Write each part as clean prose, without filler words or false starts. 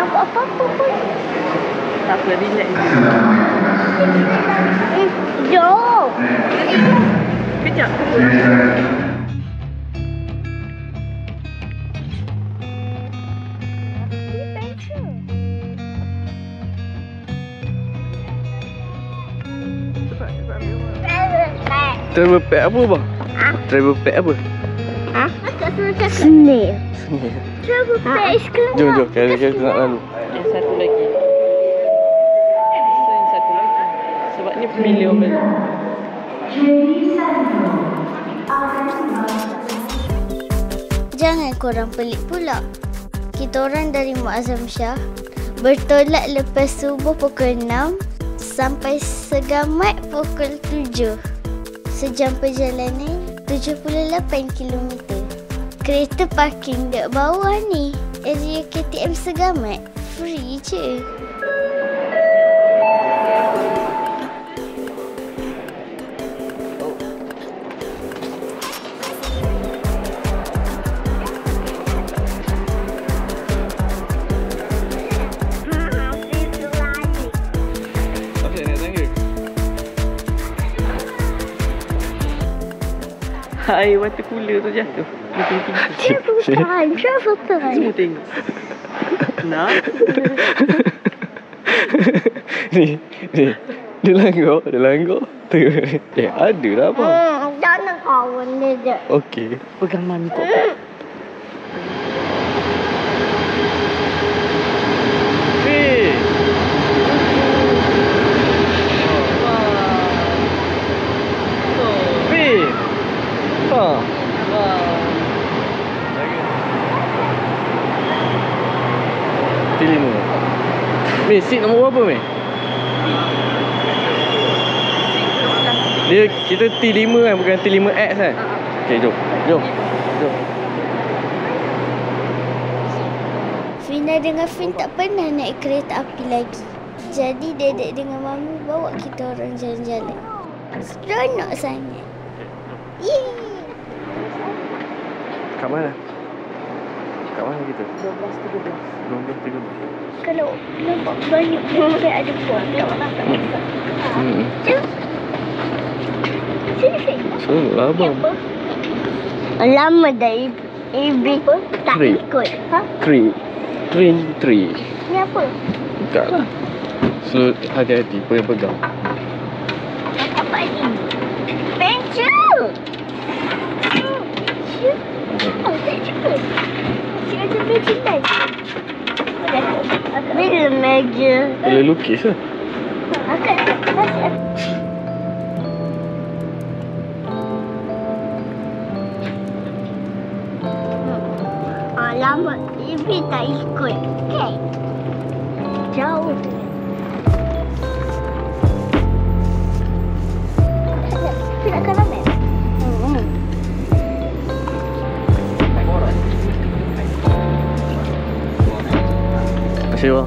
nampak apa-apa pun. Tak apa, relax je. Jom. Kejap. Travel pack apa bang? Ha? Travel pack apa? Ha? Snail. Snail. Travel pack is keluar. Jom, jom. Kita nak lalu. Yang satu lagi. So, yang satu lagi. Sebab ni familiar balik. Jangan korang pelik pula. Kita orang dari Muazzam Shah bertolak lepas subuh pukul 6 sampai Segamat pukul 7. Sejam perjalanan 78 km. Kereta parking dek bawah ni. Area KTM Segamat. Free je. Hai, water cooler tu jatuh. Travel time, travel time. Semua tengok. Nak? Ni. Dia langgar. Ada lah bang. Jangan kawan dia je. Okey. Pegang mami kau. Hey. Hey. Ha. T5. Mi, seat nombor berapa mi? Dia kita T5 kan, bukan T5X kan? Okey, jom. Fina dengan Fin tak pernah naik kereta api lagi. Jadi Dedek dengan Mami bawa kita orang jalan-jalan. Seronok sangat. Yeay. Kat mana kita? 12-13. Kalau nampak banyak orang ada buang, tak nak masak. Sini Fin. Seronok lah abang. Lama dah Ibi tak Tree. ikut. Ha? Train 3. Ni apa? Bukan lah. So hati-hati pegang. Apa ni? Pencil. Oh, tak cukup. Cik ada pencil lagi. Bila meja? Boleh lukis lah. Akak lama Ibi tak ikut. Okay. Jauh tu. Nak kena map? Terima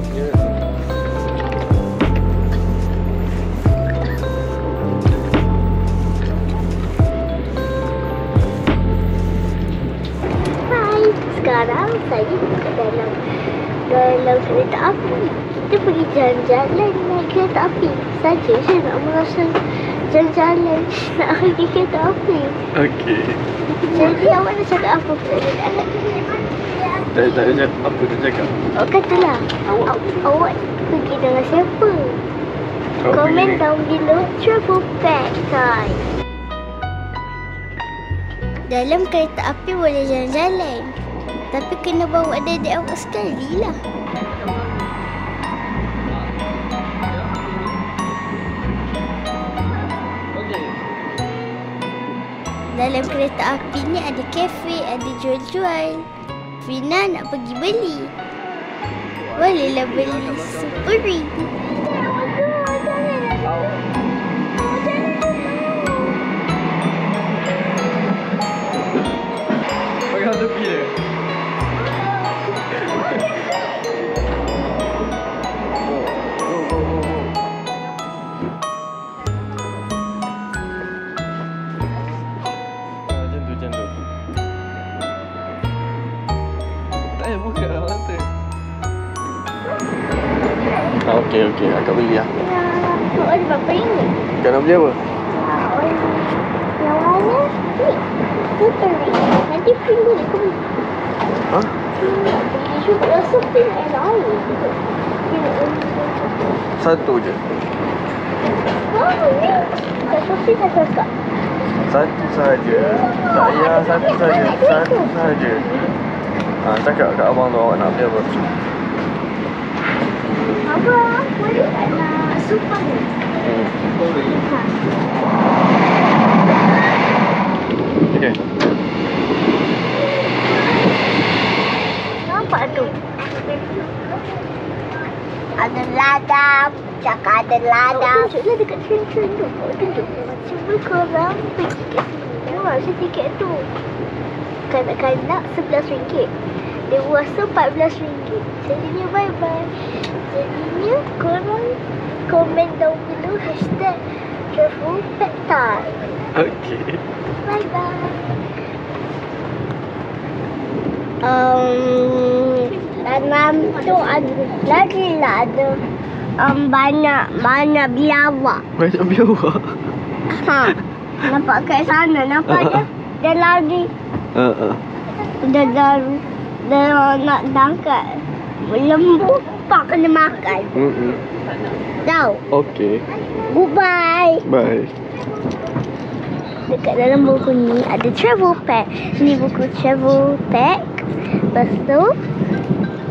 kasih bang. Sekarang saya dekat dalam kereta api. Kita pergi jalan-jalan naik kereta api. Saja saya nak merasa jalan-jalan nak pergi kereta api. Okey. Jadi awak nak cakap apa pada anak tu? Tak ada apa dia cakap. Oh katalah, awak pergi dengan siapa? Komen down below. Travel pack time. Dalam kereta api boleh jalan-jalan. Tapi kena bawa dedek awak sekali lah. Dalam kereta api ni ada kafe, ada jual-jual. Fina nak pergi beli. Bolehlah beli Superi. Pegang tepi dia. Buka lah mata. Okey, okey. Akak beli lah. Nak ada berapa ringgit? Kau nak beli apa? Yang mana? Ni. Super ringgit. Nanti free boleh kau beli. Ha? Cuba rasa free nak yang lain. Satu je. Oh, ni. Satu free tak cakap. Satu saja. Tak payah satu saja. Satu saja. Cakap kat abang tu awak nak beli apa? Abang, boleh tak nak super ni? Okey. Nampak tu? Ada ladang. Cakap ada ladang. Tunjuklah dekat train-train tu. Tunjuk. Cuba korang pergi kat sini. Macam tiket tu. Kanak-kanak RM11. Dewasa RM14. Jadinya bye-bye. Jadinya korang komen down below hashtag travel pet time. Okey. Bye-bye. Tanam tu ada lagi lah ada banyak biawak. Banyak biawak. Ha. Nampak kat sana, nampak dia? Dia lari. Dia nak tangkap lembu, pak kena makan. Tahu? Okey. Goodbye. Bye. Dekat dalam buku ni ada travel pack. Ni buku travel pack. Lepas tu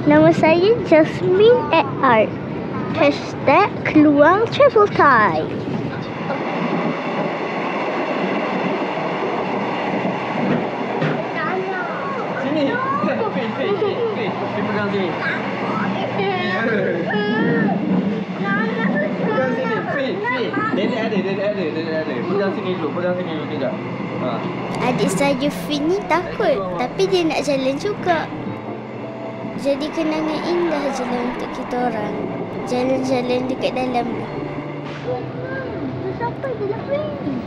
nama saya Jasmine @art. Hashtag keluar travel time. Sini. Dia pegang sini. Pegang sini. Fit. Dedek ada. Pegang sini dulu kejap. Adik saya Fin ni takut, tapi dia nak jalan juga. Jadi kenangan indah je lah untuk kita orang. Jalan-jalan dekat dalam ni. Sampai dalam ni.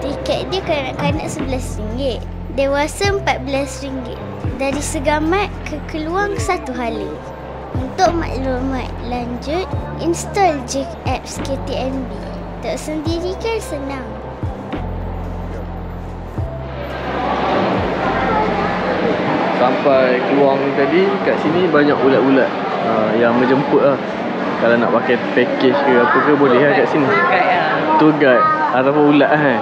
Tiket dia kanak-kanak RM11. Dewasa RM14. Dari Segamat ke Keluang satu hala. Untuk maklumat lanjut, install je apps KTMB. Tak sendiri kan senang. Sampai Keluang tadi, kat sini banyak ulat-ulat yang menjemput lah. Kalau nak pakai package ke apa ke, boleh lah kat sini. Tour guide ataupun ulat lah.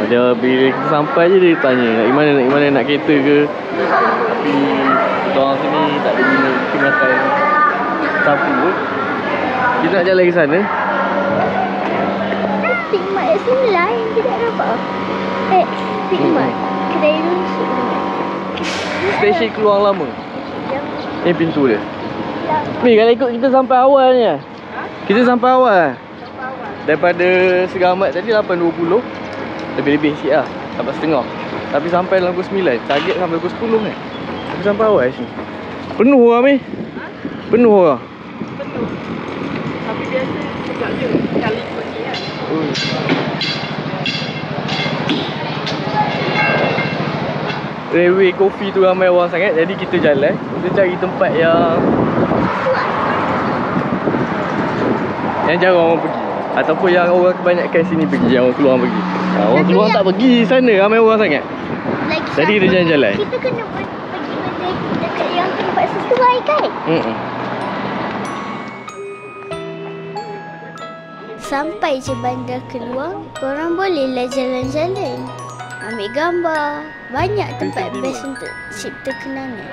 Dia bila kita sampai je dia tanya nak mana nak kereta ke. Tapi kita orang sini tak ada guna makan sapu pun. Kita nak jalan ke sana. Big Mart kat sini lah yang tidak nampak. Big Mart. Kedai rusuk. Stesen Keluang lama. Ni pintu dia. Ni kalau ikut kita sampai awal ni. Kita sampai awal. Daripada Segamat tadi 8.20. Lebih-lebih sikit lah. 8.30. Tapi sampai dalam pukul 9. Target sampai pukul 10 ni. Tapi sampai awal sini. Penuh orang ni. Penuh orang. Penuh. Tapi biasa tegak je. Kali pergi kan. Railway Coffee tu ramai orang sangat. Jadi kita jalan. Kita cari tempat yang jarang orang pergi. Ataupun yang orang kebanyakan sini pergi. Yang orang Keluang pergi. Orang Keluang tak pergi sana. Ramai orang sangat. Jadi kita jalan-jalan. Kita kena pergi dekat yang tempat sesuai kan? Sampai je bandar Keluang, korang bolehlah jalan-jalan. Ambil gambar. Banyak tempat best untuk cipta kenangan.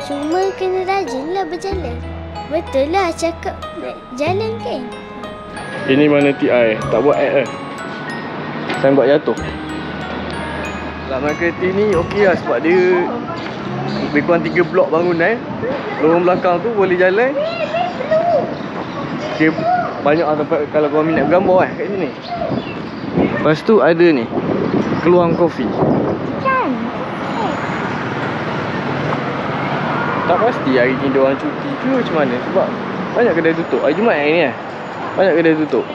Cuma kena rajinlah berjalan. Betul lah cakap jalan kan? Ini mana TI. Tak buat ad lah. Saya buat jatuh. Laman kereta ni okey lah sebab dia lebih kurang 3 blok bangunan. Lorong belakang tu boleh jalan. Okay, banyak lah tempat kalau korang minat bergambar lah kat sini. Lepas tu ada ni Keluang Coffee. Kan? Tak pasti hari ni dia orang cuti ke macam mana. Sebab banyak kedai tutup. Hari Jumaat hari ni lah. Banyak kedai tutup.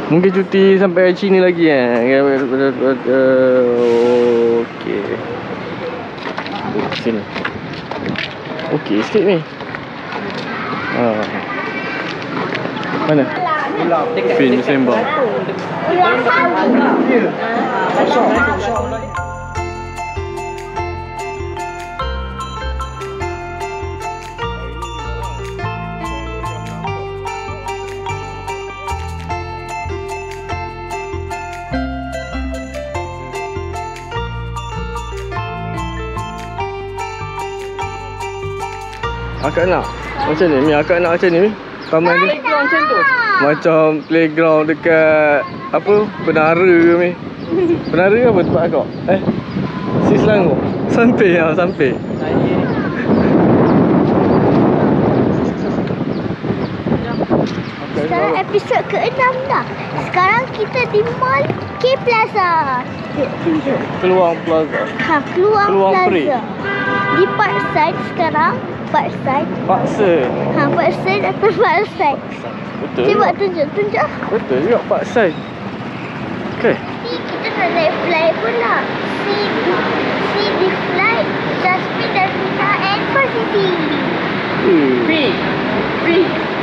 Mungkin cuti sampai hari Cina lagi okey. Sini. Okey sikit ni. Mana? Fin sembang. Akak nak macam ni, Mi. Akak nak macam ni, Mi. Taman ni. Macam tu. Macam playground dekat apa? Penara ke, Mi? Penara ke apa tempat akak? Si Selangor. Sampai lah, sampai. Sekarang episod ke-6 dah. Sekarang kita di Mall K Plaza. Keluang Plaza. Keluang Plaza. Peri. Di Parkside sekarang. Parkside. Paksa. Parkside atau Parkside. Betul. Cuba tunjuk. Betul juga Parkside. Okay. Kita nak naik flight pula. See the flight. Jasmine dan Vina and City. Free.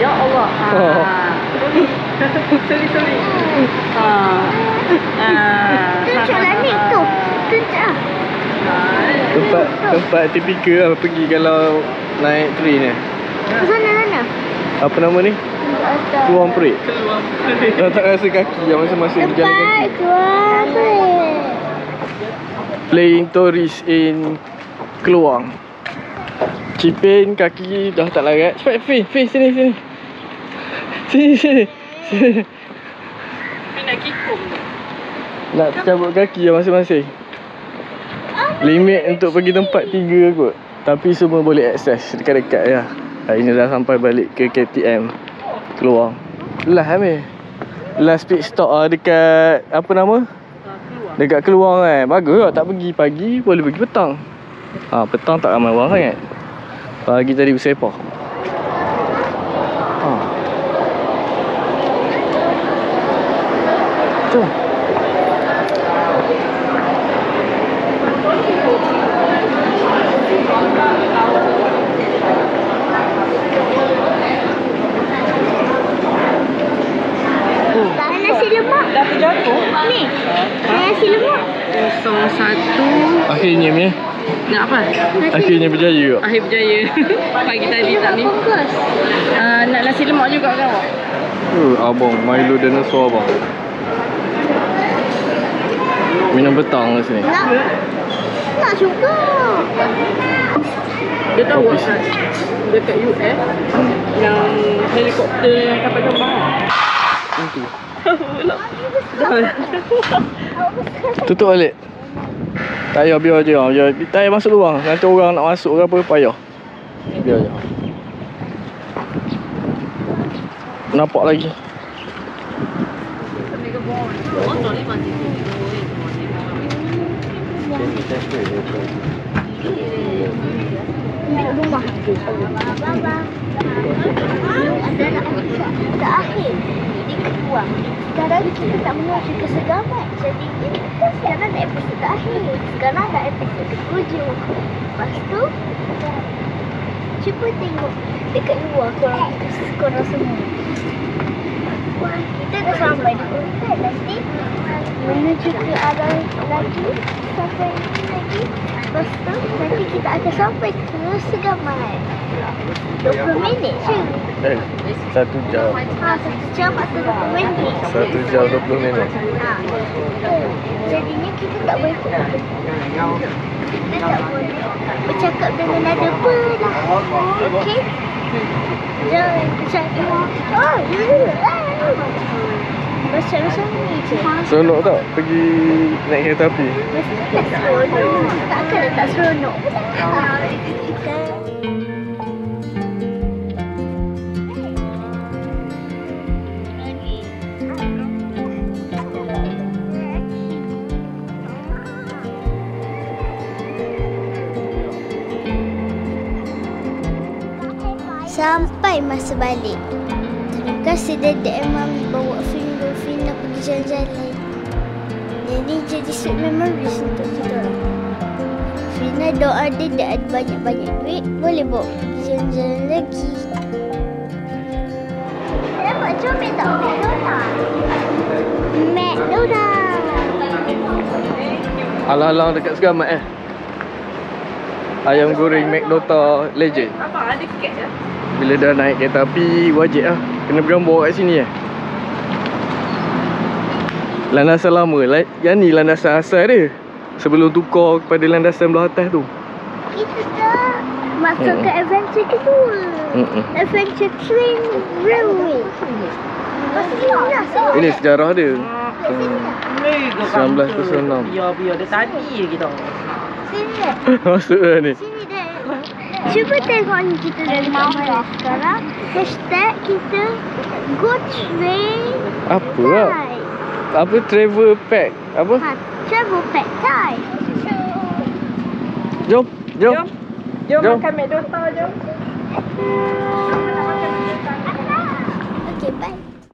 Ya Allah. Sorry. Tunjuklah ni tu. Tunjuk. Tempat tipikal lah pergi kalau naik train ni. Sana. Apa nama ni? Keluang Peri. Dah tak rasa kaki yang masing-masing berjalan kaki. Tempat Keluang Peri. Playing tourist in Keluang. Cipin kaki dah tak larat. Cepat Fin sini. Sini. Nak kikung. Nak cabut kaki yang masing-masing. Limit untuk pergi tempat 3 kot. Tapi semua boleh akses dekat-dekat je. Hari ni dah sampai balik ke KTM Keluang. Last pit stop dekat apa nama? Dekat Keluang kan. Bagus tak? Tak pergi pagi, boleh pergi petang. Petang tak ramai orang sangat. Pagi tadi bersepah. Tu. Nasi lemak. Dah terjatuh. Ni. Nasi lemak. 01. Akhirnya ni. Nak apa? Akhirnya berjaya juga. Akhir berjaya. Pagi tadi tak ni. Nak nasi lemak juga kan? Abang Milo dinosaur abang. Minum petang kat sini. Nak juga. Dia tahu kan? Dekat US yang helikopter yang kapal terbang. Tutup balik. Tak payah, biar je. Tak payah masuk luar. Nanti orang nak masuk ke apa, payah. Biar je. Nampak lagi. Rumah. Tak akhir. Di Keluang. Sekarang kita tak menuju ke Segamat. Jadi kita sekarang dah episod akhir. Sekarang dah episod ke-7. Lepas tu cuba tengok dekat luar korang semua. Wah, kita dah sampai di hotel. Nanti menuju ke arah lagi. Sampai lagi. Lepas tu nanti kita akan sampai ke Segamat. 20 minit je. 1 jam. 1 jam atau 20 minit. 1 jam 20 minit. Jadinya kita tak boleh kita tak boleh bercakap dengan nada apa lah. Okey? Jangan bercakap. Macam ni je. Seronok tak pergi naik kereta api? Mesti tak seronok. Takkan tak seronok. Sampai masa balik. Terima kasih Dedek Mami bawa Fina pergi jalan-jalan. Jadi sweet memories untuk kita orang. Fina doa Dedek ada banyak-banyak duit, boleh bawa pergi jalan-jalan lagi. dapat comel tak? McDonald. Alang-alang dekat Segamat ayam goreng McDonald Legend. Abang ada kek je. Bila dah naik kereta api, wajib lah kena bergambar kat sini Landasan lama lah. Yang ni landasan asal dia, sebelum tukar kepada landasan belah atas tu. Kita dah masuk ke adventure kedua. Adventure Train Railway. Ini sejarah dia. Mega 1906. Biar dia tadi lagi tau. Sini. Masuk dah ni. Sini dah. Cuba tengok ni kita dah dekat mana sekarang. Hashtag kita Go Train Apa lah? Time. Apa travel pack? Apa? Travel pack time. Jom. Jom makan McDonald jom. Okay, bye.